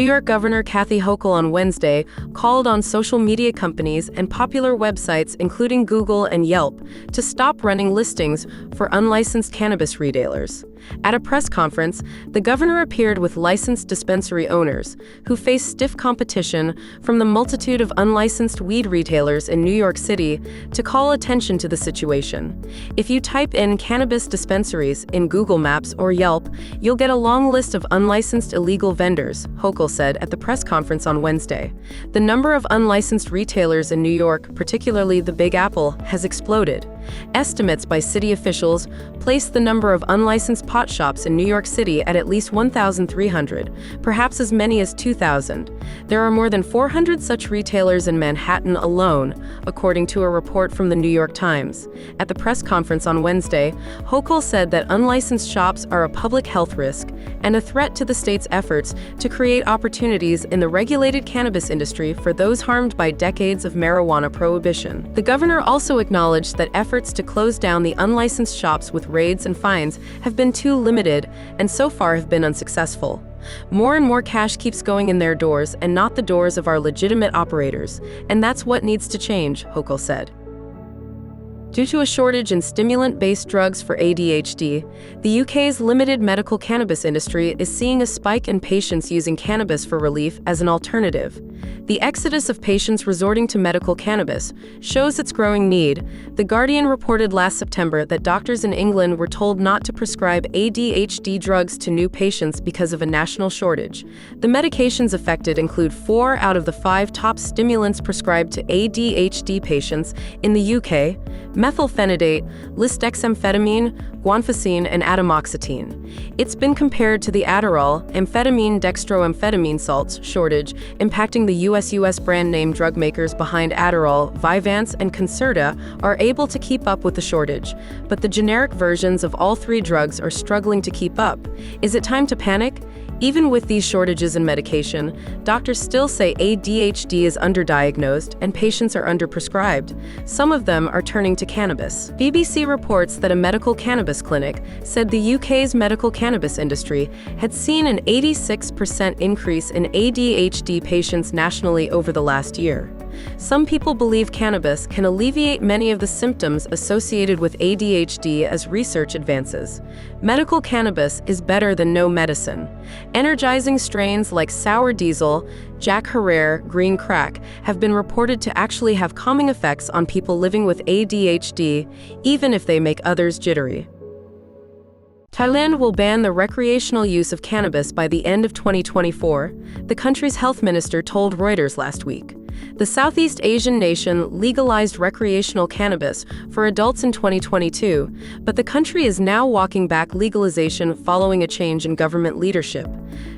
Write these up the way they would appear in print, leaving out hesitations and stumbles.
York Governor Kathy Hochul on Wednesday called on social media companies and popular websites, including Google and Yelp, to stop running listings for unlicensed cannabis retailers. At a press conference, the governor appeared with licensed dispensary owners who face stiff competition from the multitude of unlicensed weed retailers in New York City to call attention to the situation. If you type in cannabis dispensaries in Google Maps or Yelp, you'll get a long list of unlicensed illegal vendors, Hochul said at the press conference on Wednesday. The number of unlicensed retailers in New York, particularly the Big Apple, has exploded. Estimates by city officials place the number of unlicensed pot shops in New York City at least 1,300, perhaps as many as 2,000. There are more than 400 such retailers in Manhattan alone, according to a report from the New York Times. At the press conference on Wednesday, Hochul said that unlicensed shops are a public health risk and a threat to the state's efforts to create opportunities in the regulated cannabis industry for those harmed by decades of marijuana prohibition. The governor also acknowledged that efforts to close down the unlicensed shops with raids and fines have been too limited and so far have been unsuccessful. More and more cash keeps going in their doors and not the doors of our legitimate operators, and that's what needs to change, Hochul said. Due to a shortage in stimulant-based drugs for ADHD, the UK's limited medical cannabis industry is seeing a spike in patients using cannabis for relief as an alternative. The exodus of patients resorting to medical cannabis shows its growing need. The Guardian reported last September that doctors in England were told not to prescribe ADHD drugs to new patients because of a national shortage. The medications affected include 4 out of the 5 top stimulants prescribed to ADHD patients in the UK: methylphenidate, lisdexamfetamine, guanfacine, and atomoxetine. It's been compared to the Adderall, amphetamine, dextroamphetamine salts shortage, impacting the US brand name drug makers behind Adderall, Vyvanse, and Concerta are able to keep up with the shortage, but the generic versions of all 3 drugs are struggling to keep up. Is it time to panic? Even with these shortages in medication, doctors still say ADHD is underdiagnosed and patients are underprescribed. Some of them are turning to cannabis. BBC reports that a medical cannabis clinic said the UK's medical cannabis industry had seen an 86% increase in ADHD patients nationally over the last year. Some people believe cannabis can alleviate many of the symptoms associated with ADHD as research advances. Medical cannabis is better than no medicine. Energizing strains like sour diesel, Jack Herer, green crack have been reported to actually have calming effects on people living with ADHD, even if they make others jittery. Thailand will ban the recreational use of cannabis by the end of 2024, the country's health minister told Reuters last week. The Southeast Asian nation legalized recreational cannabis for adults in 2022, but the country is now walking back legalization following a change in government leadership.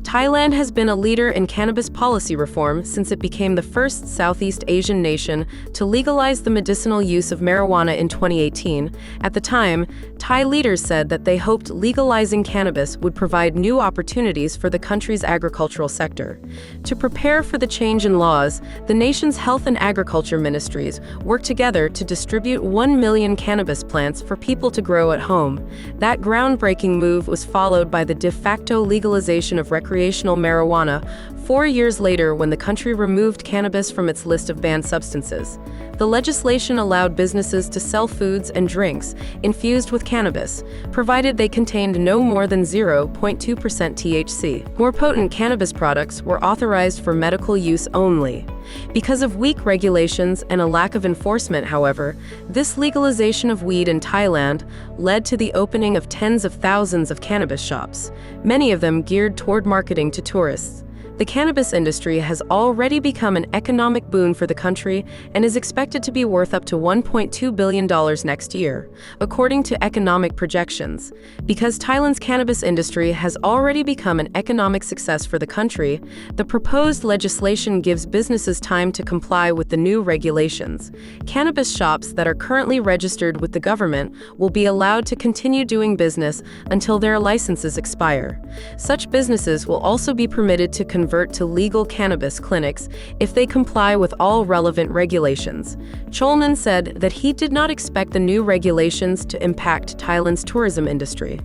Thailand has been a leader in cannabis policy reform since it became the first Southeast Asian nation to legalize the medicinal use of marijuana in 2018. At the time, Thai leaders said that they hoped legalizing cannabis would provide new opportunities for the country's agricultural sector. To prepare for the change in laws, the nation's health and agriculture ministries worked together to distribute 1 million cannabis plants for people to grow at home. That groundbreaking move was followed by the de facto legalization of recreational marijuana 4 years later when the country removed cannabis from its list of banned substances. The legislation allowed businesses to sell foods and drinks infused with cannabis, provided they contained no more than 0.2% THC. More potent cannabis products were authorized for medical use only. Because of weak regulations and a lack of enforcement, however, this legalization of weed in Thailand led to the opening of tens of thousands of cannabis shops, many of them geared toward marketing to tourists. The cannabis industry has already become an economic boon for the country and is expected to be worth up to $1.2 billion next year, according to economic projections. Because Thailand's cannabis industry has already become an economic success for the country, the proposed legislation gives businesses time to comply with the new regulations. Cannabis shops that are currently registered with the government will be allowed to continue doing business until their licenses expire. Such businesses will also be permitted to convert to legal cannabis clinics if they comply with all relevant regulations. Cholnan said that he did not expect the new regulations to impact Thailand's tourism industry.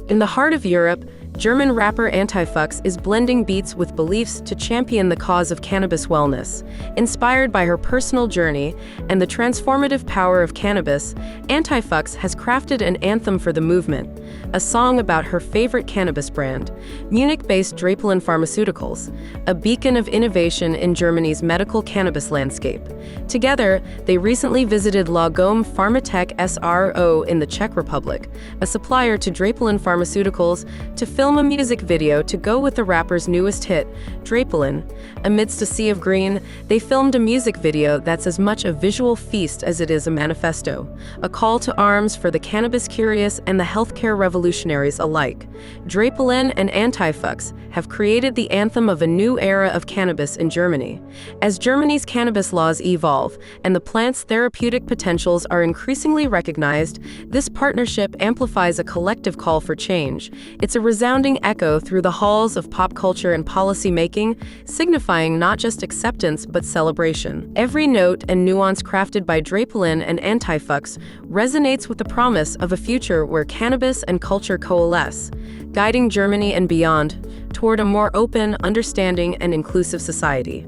In the heart of Europe, German rapper Antifuchs is blending beats with beliefs to champion the cause of cannabis wellness. Inspired by her personal journey and the transformative power of cannabis, Antifuchs has crafted an anthem for the movement, a song about her favorite cannabis brand, Munich-based Drapalin Pharmaceuticals, a beacon of innovation in Germany's medical cannabis landscape. Together, they recently visited Lagom Pharmatech SRO in the Czech Republic, a supplier to Drapalin Pharmaceuticals, to film a music video to go with the rapper's newest hit, Drapalin. Amidst a sea of green, they filmed a music video that's as much a visual feast as it is a manifesto, a call to arms for the cannabis curious and the healthcare revolutionaries alike. Drapalin and Antifuchs have created the anthem of a new era of cannabis in Germany. As Germany's cannabis laws evolve and the plant's therapeutic potentials are increasingly recognized, this partnership amplifies a collective call for change. It's a resounding echo through the halls of pop culture and policy making, signifying not just acceptance but celebration. Every note and nuance crafted by Drapalin and Antifuchs resonates with the promise of a future where cannabis and culture coalesce, guiding Germany and beyond toward a more open, understanding, and inclusive society.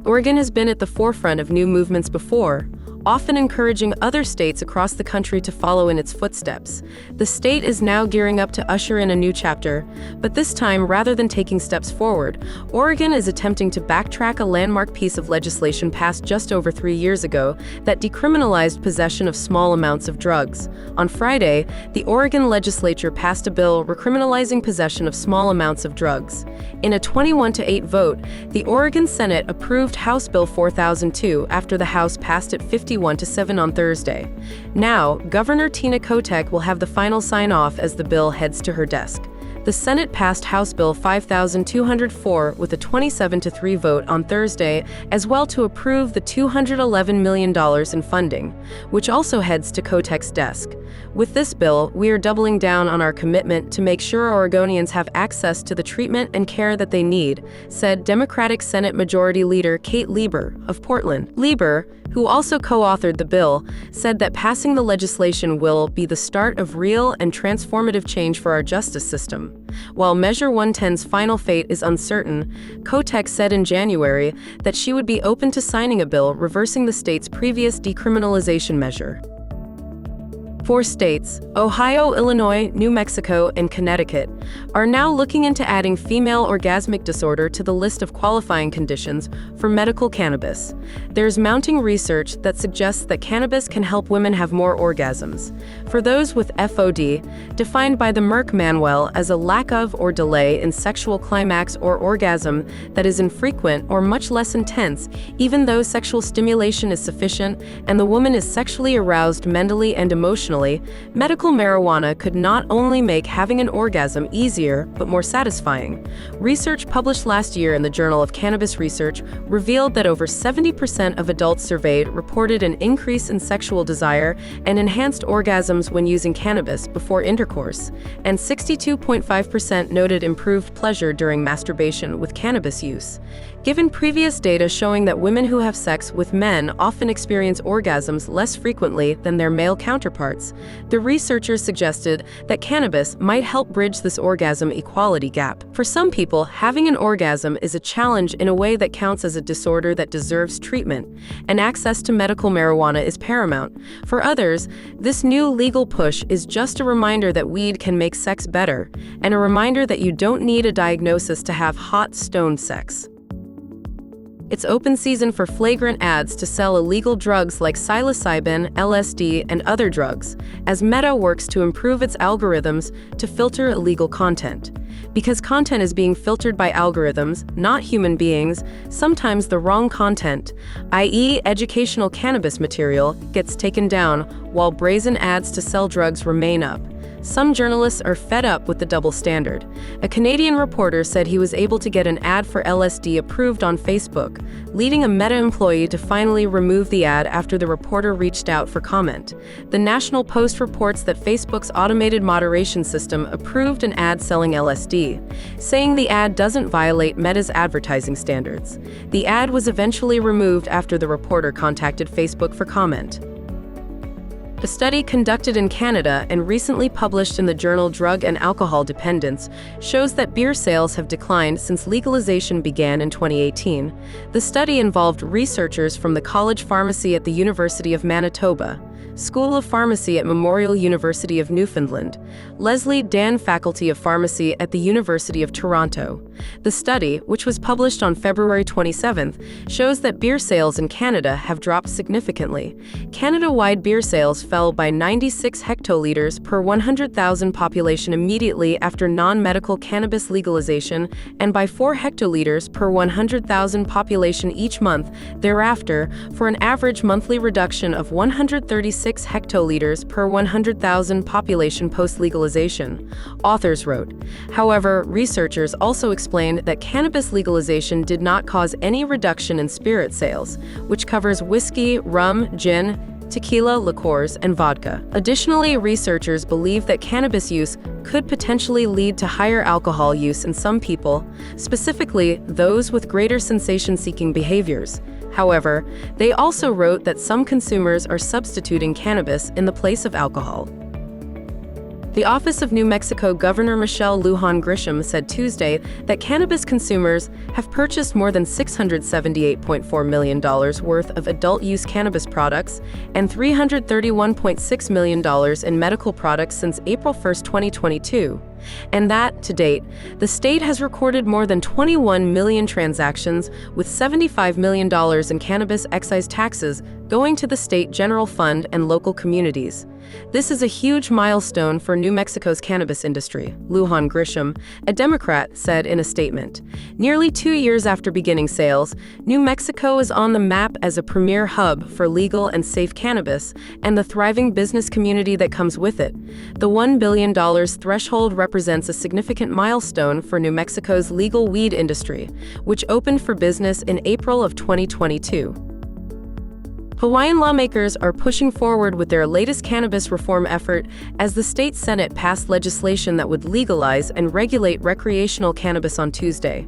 Oregon has been at the forefront of new movements before, often encouraging other states across the country to follow in its footsteps. The state is now gearing up to usher in a new chapter, but this time, rather than taking steps forward, Oregon is attempting to backtrack a landmark piece of legislation passed just over 3 years ago that decriminalized possession of small amounts of drugs. On Friday, the Oregon legislature passed a bill recriminalizing possession of small amounts of drugs. In a 21-8 vote, the Oregon Senate approved House Bill 4002 after the House passed it 51-7 on Thursday. Now, Governor Tina Kotek will have the final sign-off as the bill heads to her desk. The Senate passed House Bill 5204 with a 27-3 vote on Thursday, as well to approve the $211 million in funding, which also heads to Kotek's desk. With this bill, we are doubling down on our commitment to make sure Oregonians have access to the treatment and care that they need, said Democratic Senate Majority Leader Kate Lieber of Portland. Lieber, who also co-authored the bill, said that passing the legislation will be the start of real and transformative change for our justice system. While Measure 110's final fate is uncertain, Kotek said in January that she would be open to signing a bill reversing the state's previous decriminalization measure. 4 states, Ohio, Illinois, New Mexico, and Connecticut, are now looking into adding female orgasmic disorder to the list of qualifying conditions for medical cannabis. There's mounting research that suggests that cannabis can help women have more orgasms. For those with FOD, defined by the Merck manual as a lack of or delay in sexual climax or orgasm that is infrequent or much less intense, even though sexual stimulation is sufficient and the woman is sexually aroused mentally and emotionally, medical marijuana could not only make having an orgasm easier, but more satisfying. Research published last year in the Journal of Cannabis Research revealed that over 70% of adults surveyed reported an increase in sexual desire and enhanced orgasms when using cannabis before intercourse, and 62.5% noted improved pleasure during masturbation with cannabis use. Given previous data showing that women who have sex with men often experience orgasms less frequently than their male counterparts, the researchers suggested that cannabis might help bridge this orgasm equality gap. For some people, having an orgasm is a challenge in a way that counts as a disorder that deserves treatment, and access to medical marijuana is paramount. For others, this new legal push is just a reminder that weed can make sex better, and a reminder that you don't need a diagnosis to have hot stone sex. It's open season for flagrant ads to sell illegal drugs like psilocybin, LSD, and other drugs, as Meta works to improve its algorithms to filter illegal content. Because content is being filtered by algorithms, not human beings, sometimes the wrong content, i.e. educational cannabis material, gets taken down, while brazen ads to sell drugs remain up. Some journalists are fed up with the double standard. A Canadian reporter said he was able to get an ad for LSD approved on Facebook, leading a Meta employee to finally remove the ad after the reporter reached out for comment. The National Post reports that Facebook's automated moderation system approved an ad selling LSD, saying the ad doesn't violate Meta's advertising standards. The ad was eventually removed after the reporter contacted Facebook for comment. A study conducted in Canada and recently published in the journal Drug and Alcohol Dependence shows that beer sales have declined since legalization began in 2018. The study involved researchers from the College Pharmacy at the University of Manitoba, School of Pharmacy at Memorial University of Newfoundland, Leslie Dan Faculty of Pharmacy at the University of Toronto. The study, which was published on February 27th, shows that beer sales in Canada have dropped significantly. Canada-wide beer sales fell by 96 hectoliters per 100,000 population immediately after non-medical cannabis legalization and by 4 hectoliters per 100,000 population each month thereafter, for an average monthly reduction of 136 hectoliters per 100,000 population post-legalization, authors wrote. However, researchers also explained that cannabis legalization did not cause any reduction in spirit sales, which covers whiskey, rum, gin, tequila, liqueurs, and vodka. Additionally, researchers believe that cannabis use could potentially lead to higher alcohol use in some people, specifically those with greater sensation-seeking behaviors. However, they also wrote that some consumers are substituting cannabis in the place of alcohol. The Office of New Mexico Governor Michelle Lujan Grisham said Tuesday that cannabis consumers have purchased more than $678.4 million worth of adult-use cannabis products and $331.6 million in medical products since April 1, 2022. And that, to date, the state has recorded more than 21 million transactions with $75 million in cannabis excise taxes going to the state general fund and local communities. This is a huge milestone for New Mexico's cannabis industry, Lujan Grisham, a Democrat, said in a statement. Nearly 2 years after beginning sales, New Mexico is on the map as a premier hub for legal and safe cannabis and the thriving business community that comes with it. The $1 billion threshold represents a significant milestone for New Mexico's legal weed industry, which opened for business in April of 2022. Hawaiian lawmakers are pushing forward with their latest cannabis reform effort as the state Senate passed legislation that would legalize and regulate recreational cannabis on Tuesday.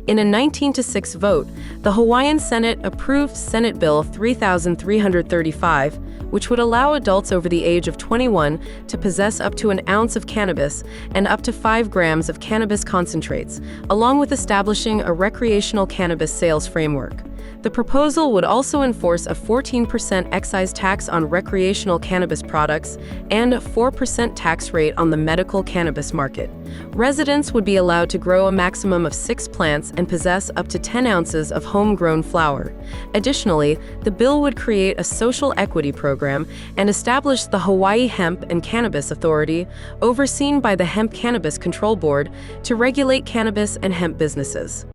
In a 19-6 vote, the Hawaiian Senate approved Senate Bill 3335, which would allow adults over the age of 21 to possess up to an ounce of cannabis and up to 5 grams of cannabis concentrates, along with establishing a recreational cannabis sales framework. The proposal would also enforce a 14% excise tax on recreational cannabis products and a 4% tax rate on the medical cannabis market. Residents would be allowed to grow a maximum of 6 plants and possess up to 10 ounces of homegrown flower. Additionally, the bill would create a social equity program and establish the Hawaii Hemp and Cannabis Authority, overseen by the Hemp Cannabis Control Board, to regulate cannabis and hemp businesses.